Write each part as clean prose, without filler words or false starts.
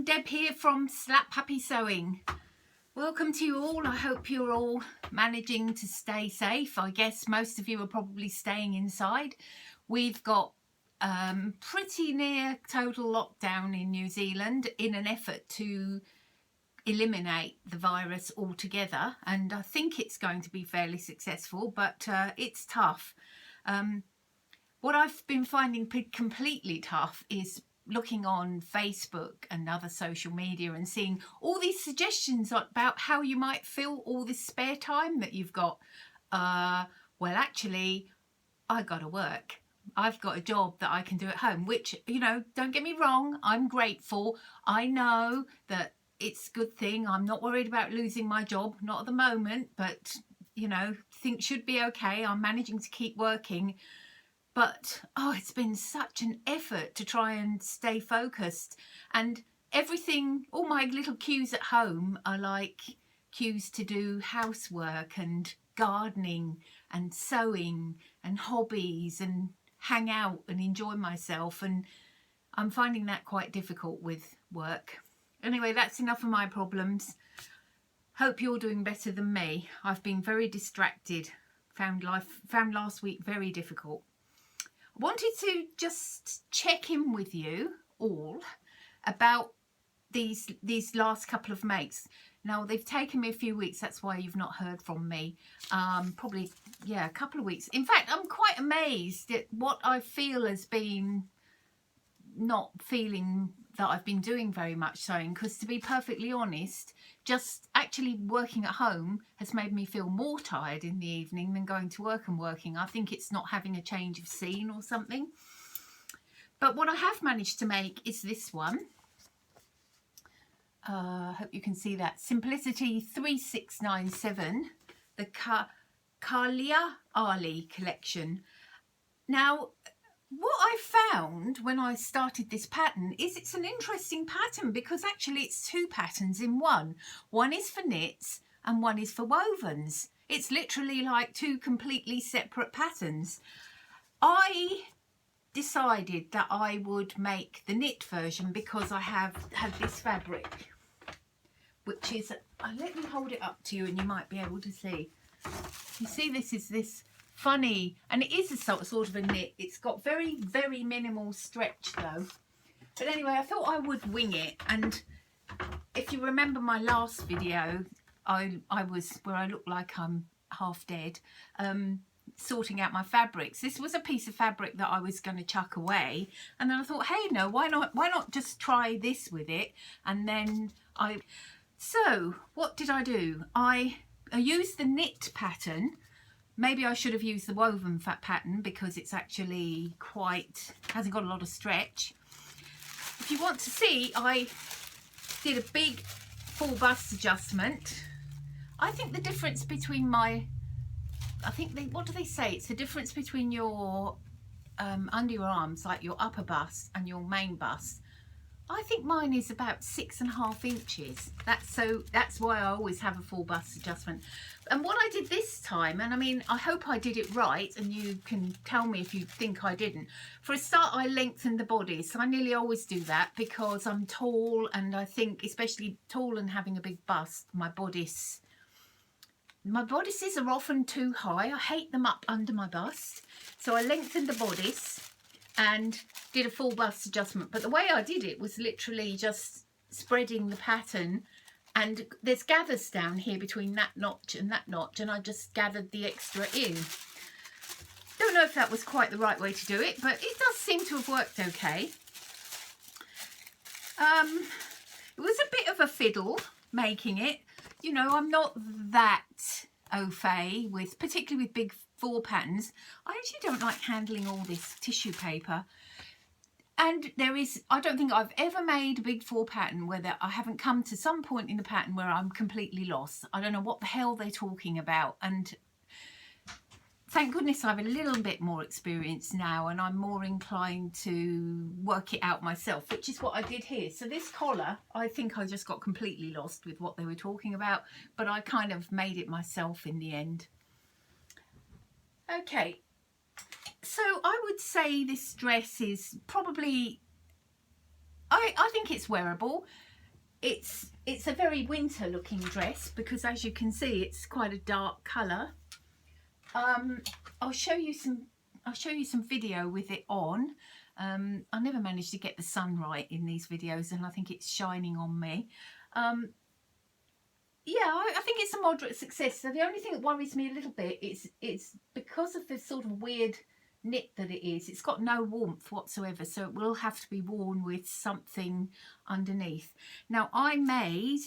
Deb here from Slap Happy Sewing. Welcome to you all. I hope you're all managing to stay safe. I guess most of you are probably staying inside. We've got pretty near total lockdown in New Zealand in an effort to eliminate the virus altogether, and I think it's going to be fairly successful, but it's tough. What I've been finding completely tough is looking on Facebook and other social media and seeing all these suggestions about how you might fill all this spare time that you've got. Well, actually, I got to work. I've got a job that I can do at home, which, you know, don't get me wrong, I'm grateful. I know that it's a good thing. I'm not worried about losing my job, not at the moment, but, you know, things should be okay. I'm managing to keep working. But, oh, it's been such an effort to try and stay focused. And everything, all my little cues at home are like cues to do housework and gardening and sewing and hobbies and hang out and enjoy myself. And I'm finding that quite difficult with work. Anyway, that's enough of my problems. Hope you're doing better than me. I've been very distracted. Found last week very difficult. I wanted to just check in with you all about these last couple of makes. Now, they've taken me a few weeks, that's why you've not heard from me. Probably, yeah, a couple of weeks. In fact, I'm quite amazed at what I feel has been not feeling that I've been doing very much sewing, because to be perfectly honest, just actually working at home has made me feel more tired in the evening than going to work and working. I think it's not having a change of scene or something. But what I have managed to make is this one. I hope you can see that. Simplicity 3697, the Khaliah Ali Collection. Now, what I found when I started this pattern is it's an interesting pattern, because actually it's two patterns in one. One is for knits and one is for wovens. It's literally like two completely separate patterns. I decided that I would make the knit version because I had this fabric, which is, let me hold it up to you and you might be able to see. You see, this is this funny, and it is a sort of a knit. It's got very, very minimal stretch though. But anyway, I thought I would wing it. And if you remember my last video, I was where I look like I'm half dead, sorting out my fabrics. This was a piece of fabric that I was going to chuck away, and then I thought, hey, no, why not just try this with it? And then so what did I do? I used the knit pattern. Maybe I should have used the woven fat pattern because it's actually hasn't got a lot of stretch. If you want to see, I did a big full bust adjustment. I think the difference between what do they say? It's the difference between your under your arms, like your upper bust and your main bust. I think mine is about 6.5 inches. That's why I always have a full bust adjustment. And what I did this time, and I mean, I hope I did it right, and you can tell me if you think I didn't. For a start, I lengthened the bodice. I nearly always do that because I'm tall, and I think, especially tall and having a big bust, my bodices are often too high. I hate them up under my bust. So I lengthened the bodice and did a full bust adjustment. But the way I did it was literally just spreading the pattern, and there's gathers down here between that notch, and I just gathered the extra in. Don't know if that was quite the right way to do it, but it does seem to have worked okay. It was a bit of a fiddle making it. You know, I'm not that au fait with, particularly with big full patterns. I actually don't like handling all this tissue paper. And there is, I don't think I've ever made a big 4 pattern where I haven't come to some point in the pattern where I'm completely lost. I don't know what the hell they're talking about. And thank goodness I have a little bit more experience now, and I'm more inclined to work it out myself, which is what I did here. So this collar, I think I just got completely lost with what they were talking about, but I kind of made it myself in the end. Okay. So I would say this dress is probably, I think it's wearable. It's a very winter looking dress because, as you can see, it's quite a dark colour. I'll show you some video with it on. I never managed to get the sun right in these videos, and I think it's shining on me. Yeah, I think it's a moderate success. So the only thing that worries me a little bit is it's because of the sort of weird knit that it is. It's got no warmth whatsoever, so it will have to be worn with something underneath. Now, I made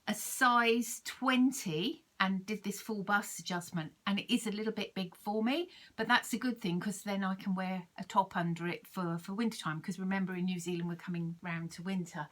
a size 20 and did this full bust adjustment, and it is a little bit big for me, but that's a good thing because then I can wear a top under it for winter time, because remember, in New Zealand we're coming round to winter.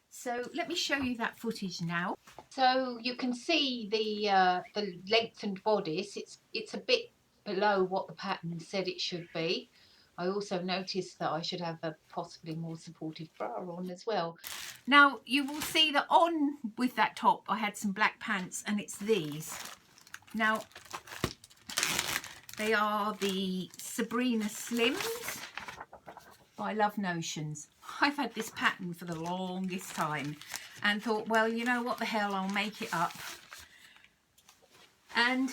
So let me show you that footage now. So you can see the lengthened bodice. It's a bit below what the pattern said it should be. I also noticed that I should have a possibly more supportive bra on as well. Now you will see that on with that top I had some black pants, and it's these. Now they are the Sabrina Slims by Love Notions. I've had this pattern for the longest time and thought, well, you know what the hell, I'll make it up. And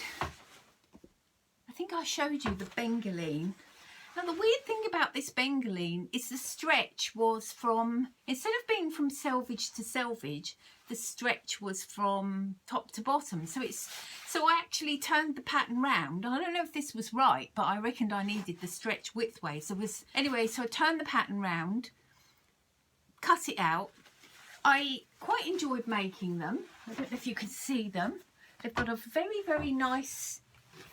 I think I showed you the bengaline. Now the weird thing about this bengaline is the stretch was from, instead of being from selvage to selvage, the stretch was from top to bottom. So I actually turned the pattern round. I don't know if this was right, but I reckoned I needed the stretch width way. So I turned the pattern round, cut it out. I quite enjoyed making them. I don't know if you can see them. They've got a very, very nice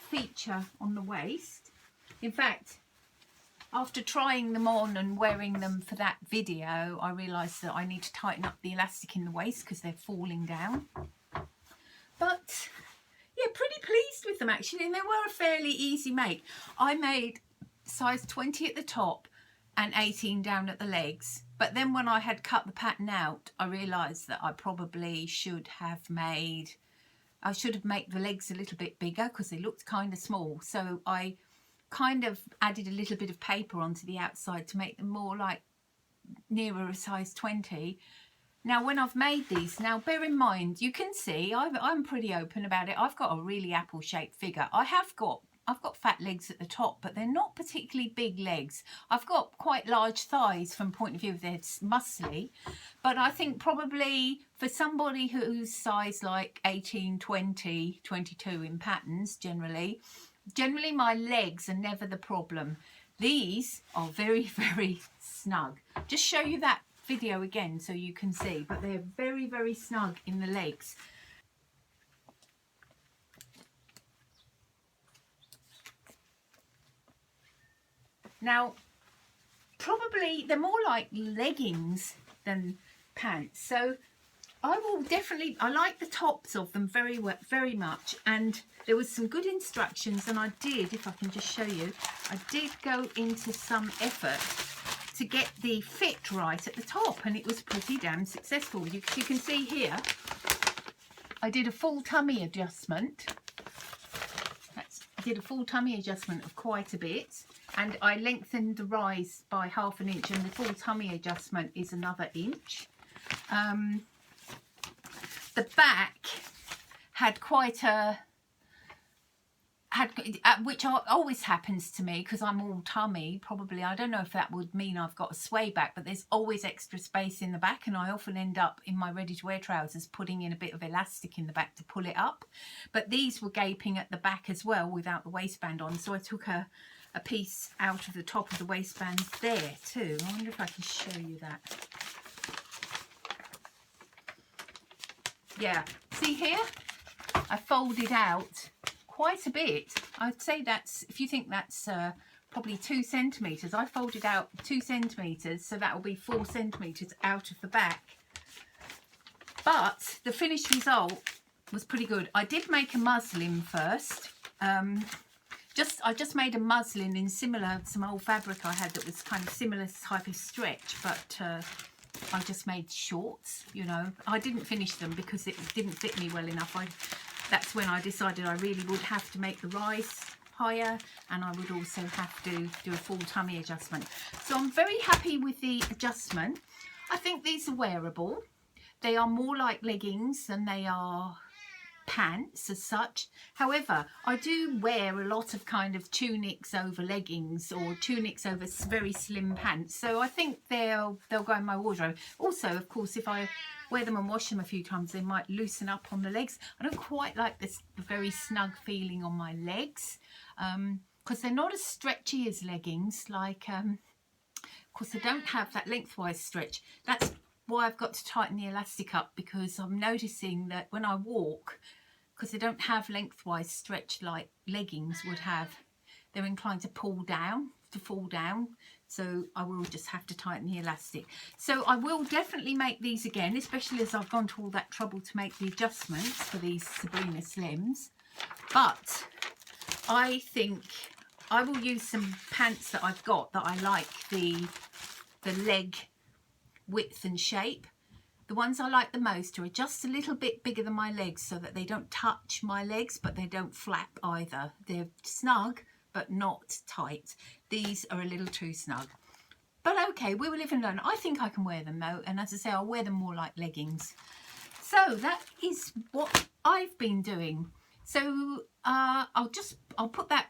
feature on the waist. In fact, after trying them on and wearing them for that video, I realised that I need to tighten up the elastic in the waist because they're falling down. But yeah, pretty pleased with them actually, and they were a fairly easy make. I made size 20 at the top and 18 down at the legs, but then when I had cut the pattern out, I realised that I probably should have made the legs a little bit bigger because they looked kind of small. So I kind of added a little bit of paper onto the outside to make them more like nearer a size 20. Now when I've made these, now bear in mind, you can see I'm pretty open about it. I've got a really apple shaped figure. I've got fat legs at the top, but they're not particularly big legs. I've got quite large thighs from point of view of they're muscly, but I think probably for somebody who's size like 18, 20, 22 in patterns generally my legs are never the problem. These are very, very snug. Just show you that video again so you can see, but they're very, very snug in the legs. Now, probably they're more like leggings than pants. So I like the tops of them very much, and there was some good instructions, and I did, if I can just show you, I did go into some effort to get the fit right at the top, and it was pretty damn successful. You can see here, I did a full tummy adjustment. I did a full tummy adjustment of quite a bit, and I lengthened the rise by ½ an inch, and the full tummy adjustment is another inch. The back had quite which always happens to me because I'm all tummy, probably. I don't know if that would mean I've got a sway back, but there's always extra space in the back, and I often end up in my ready-to-wear trousers putting in a bit of elastic in the back to pull it up. But these were gaping at the back as well without the waistband on, so I took a piece out of the top of the waistband there too. I wonder if I can show you that. Yeah, see here, I folded out quite a bit. I'd say that's, if you think that's probably 2 centimetres. I folded out 2 centimetres, so that will be 4 centimetres out of the back. But the finished result was pretty good. I did make a muslin first. I just made a muslin in some old fabric I had that was kind of similar type of stretch, but I just made shorts, you know. I didn't finish them because it didn't fit me well enough. That's when I decided I really would have to make the rise higher, and I would also have to do a full tummy adjustment. So I'm very happy with the adjustment. I think these are wearable. They are more like leggings than they are pants as such. However, I do wear a lot of kind of tunics over leggings or tunics over very slim pants, so I think they'll go in my wardrobe. Also, of course, if I wear them and wash them a few times, they might loosen up on the legs. I don't quite like the very snug feeling on my legs because they're not as stretchy as leggings. Like of course, they don't have that lengthwise stretch. That's why I've got to tighten the elastic up, because I'm noticing that when I walk, because they don't have lengthwise stretch like leggings would have, they're inclined to fall down. So I will just have to tighten the elastic. So I will definitely make these again, especially as I've gone to all that trouble to make the adjustments for these Sabrina Slims. But I think I will use some pants that I've got that I like the leg width and shape. The ones I like the most are just a little bit bigger than my legs, so that they don't touch my legs, but they don't flap either. They're snug, but not tight. These are a little too snug. But okay, we will live and learn. I think I can wear them though, and as I say, I'll wear them more like leggings. So that is what I've been doing. So I'll put that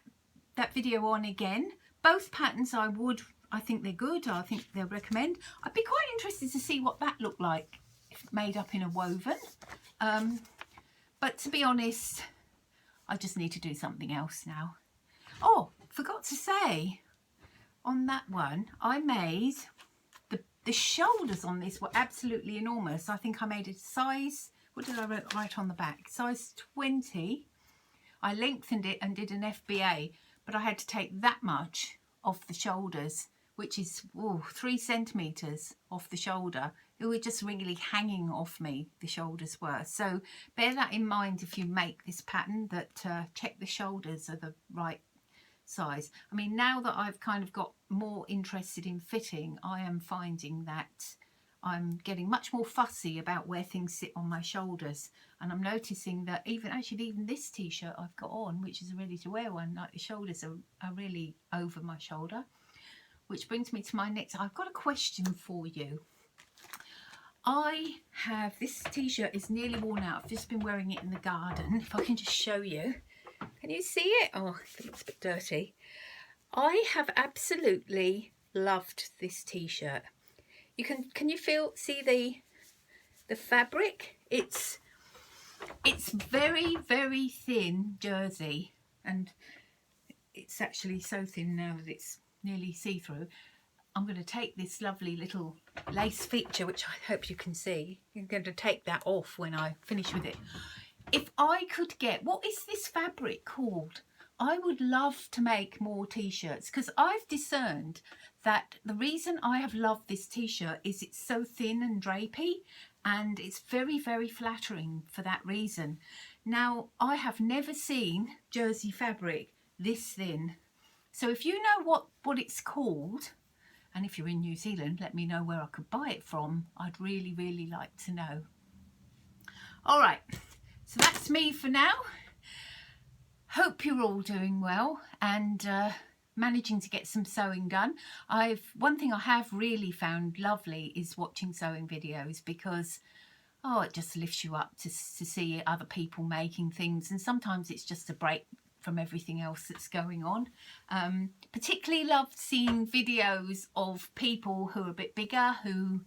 video on again. Both patterns I think they're good. I think they'll recommend. I'd be quite interested to see what that looked like if made up in a woven. But to be honest, I just need to do something else now. Oh, forgot to say, on that one, I made the shoulders on this were absolutely enormous. I think I made a size, what did I write on the back? Size 20. I lengthened it and did an FBA, but I had to take that much off the shoulders, which is 3 centimetres off the shoulder. It was just really hanging off me, the shoulders were. So bear that in mind if you make this pattern, that check the shoulders are the right size. I mean, now that I've kind of got more interested in fitting, I am finding that I'm getting much more fussy about where things sit on my shoulders, and I'm noticing that even this t-shirt I've got on, which is a ready to wear one, like the shoulders are really over my shoulder. Which brings me to my next, I've got a question for you. I have, this t-shirt is nearly worn out. I've just been wearing it in the garden. If I can just show you. Can you see it? Oh, it looks a bit dirty. I have absolutely loved this t-shirt. Can you see the fabric? It's very, very thin jersey, and it's actually so thin now that it's nearly see-through. I'm going to take this lovely little lace feature, which I hope you can see. I'm going to take that off when I finish with it. If I could get, what is this fabric called? I would love to make more t-shirts, because I've discerned that the reason I have loved this t-shirt is it's so thin and drapey, and it's very, very flattering for that reason. Now, I have never seen jersey fabric this thin. So if you know what it's called, and if you're in New Zealand, let me know where I could buy it from. I'd really, really like to know. All right, so that's me for now. Hope you're all doing well and managing to get some sewing done. One thing I have really found lovely is watching sewing videos, because it just lifts you up to see other people making things, and sometimes it's just a break from everything else that's going on. Particularly love seeing videos of people who are a bit bigger, who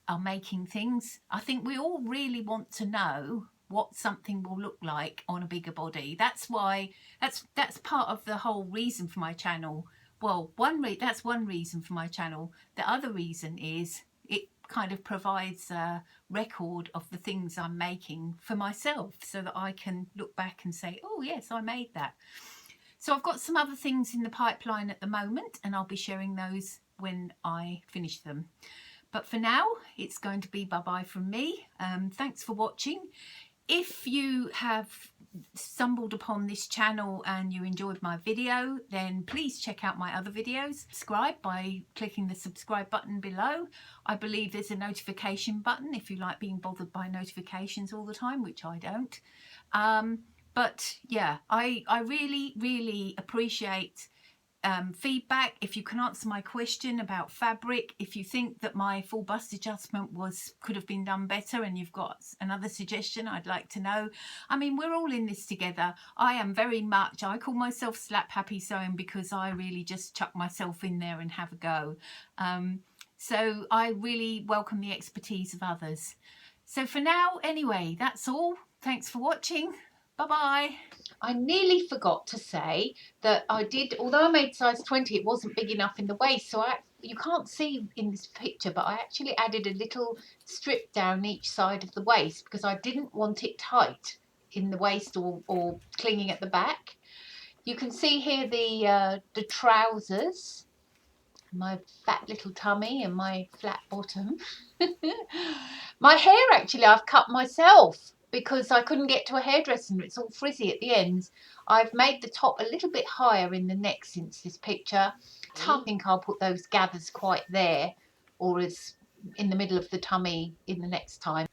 are making things. I think we all really want to know what something will look like on a bigger body. That's why that's part of the whole reason for my channel. Well, that's one reason for my channel. The other reason is it kind of provides a record of the things I'm making for myself, so that I can look back and say, oh yes, I made that. So I've got some other things in the pipeline at the moment, and I'll be sharing those when I finish them. But for now, it's going to be bye-bye from me. Thanks for watching. If you have stumbled upon this channel and you enjoyed my video, then please check out my other videos. Subscribe by clicking the subscribe button below. I believe there's a notification button if you like being bothered by notifications all the time, which I don't. But yeah, I really appreciate feedback. If you can answer my question about fabric, if you think that my full bust adjustment could have been done better and you've got another suggestion, I'd like to know. I mean, we're all in this together. I call myself Slap Happy Sewing because I really just chuck myself in there and have a go. So I really welcome the expertise of others. So for now, anyway, that's all. Thanks for watching. Bye-bye. I nearly forgot to say that although I made size 20, it wasn't big enough in the waist, so you can't see in this picture, but I actually added a little strip down each side of the waist because I didn't want it tight in the waist or clinging at the back. You can see here the trousers, my fat little tummy and my flat bottom. My hair, actually, I've cut myself because I couldn't get to a hairdresser and it's all frizzy at the ends. I've made the top a little bit higher in the neck since this picture. I think I'll put those gathers quite there, or as in the middle of the tummy in the next time.